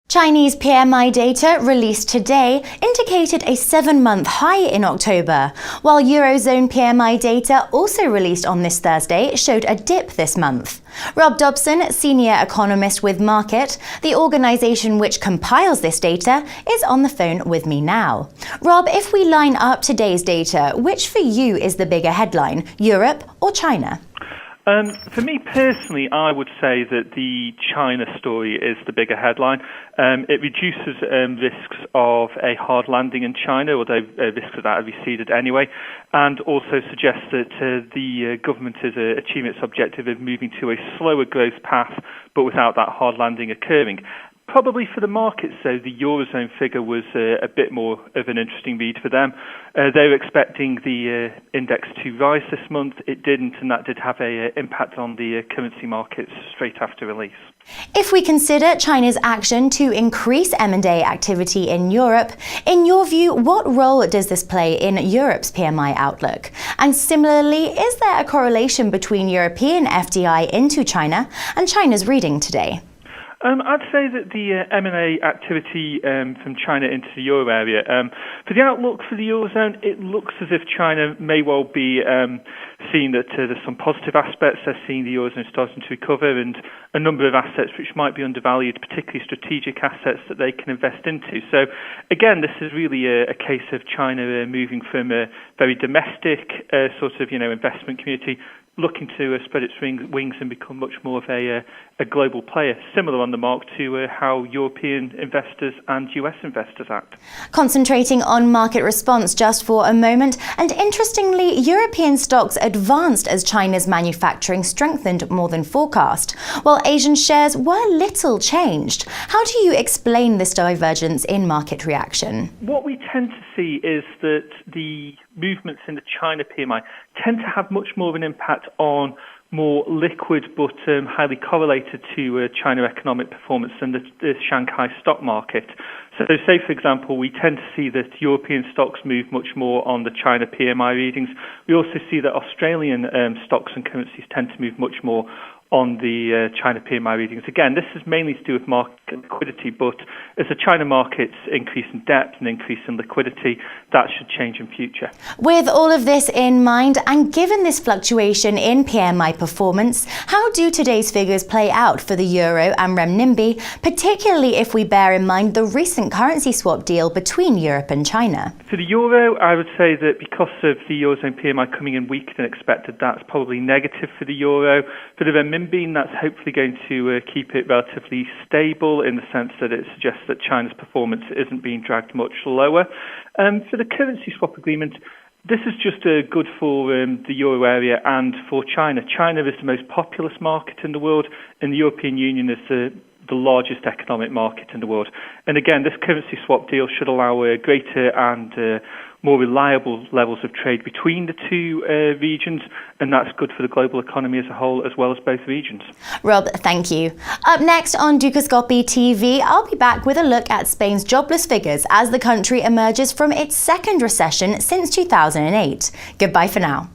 Chinese PMI data released today indicated a 7-month high in October, while Eurozone PMI data also released on this Thursday showed a dip this month. Rob Dobson, senior economist with Markit, the organisation which compiles this data, is on the phone with me now. Rob, if we line up today's data, which for you is the bigger headline, Europe or China? For me personally, I would say that the China story is the bigger headline. It reduces risks of a hard landing in China, although risks of that have receded anyway, and also suggests that the government is achieving its objective of moving to a slower growth path, but without that hard landing occurring. Probably for the markets, though, the Eurozone figure was a bit more of an interesting read for them. They were expecting the index to rise this month. It didn't, and that did have an impact on the currency markets straight after release. If we consider China's action to increase M&A activity in Europe, in your view, what role does this play in Europe's PMI outlook? And similarly, is there a correlation between European FDI into China and China's reading today? I'd say that the M&A activity from China into the euro area, for the outlook for the Eurozone, it looks as if China may well be seeing that there's some positive aspects. They're seeing the Eurozone starting to recover and a number of assets which might be undervalued, particularly strategic assets that they can invest into. So again, this is really a case of China moving from a very domestic investment community looking to spread its wings and become much more of a global player, similar on the mark to how European investors and US investors act. Concentrating on market response just for a moment, and interestingly, European stocks advanced as China's manufacturing strengthened more than forecast, while Asian shares were little changed. How do you explain this divergence in market reaction? What we tend to see is that the movements in the China PMI tend to have much more of an impact on more liquid but highly correlated to China economic performance than the Shanghai stock market. So say, for example, we tend to see that European stocks move much more on the China PMI readings. We also see that Australian stocks and currencies tend to move much more on the China PMI readings. Again, this is mainly to do with market liquidity, but as the China markets increase in depth and increase in liquidity, that should change in future. With all of this in mind, and given this fluctuation in PMI performance, how do today's figures play out for the euro and renminbi, particularly if we bear in mind the recent currency swap deal between Europe and China? For the euro, I would say that because of the Eurozone PMI coming in weaker than expected, that's probably negative for the euro. For the renminbi, that's hopefully going to keep it relatively stable in the sense that it suggests that China's performance isn't being dragged much lower. For the currency swap agreement, this is just good for the euro area and for China. China is the most populous market in the world, and the European Union is the largest economic market in the world. And again, this currency swap deal should allow greater and more reliable levels of trade between the two regions, and that's good for the global economy as a whole, as well as both regions. Rob, thank you. Up next on Dukascopy TV, I'll be back with a look at Spain's jobless figures as the country emerges from its second recession since 2008. Goodbye for now.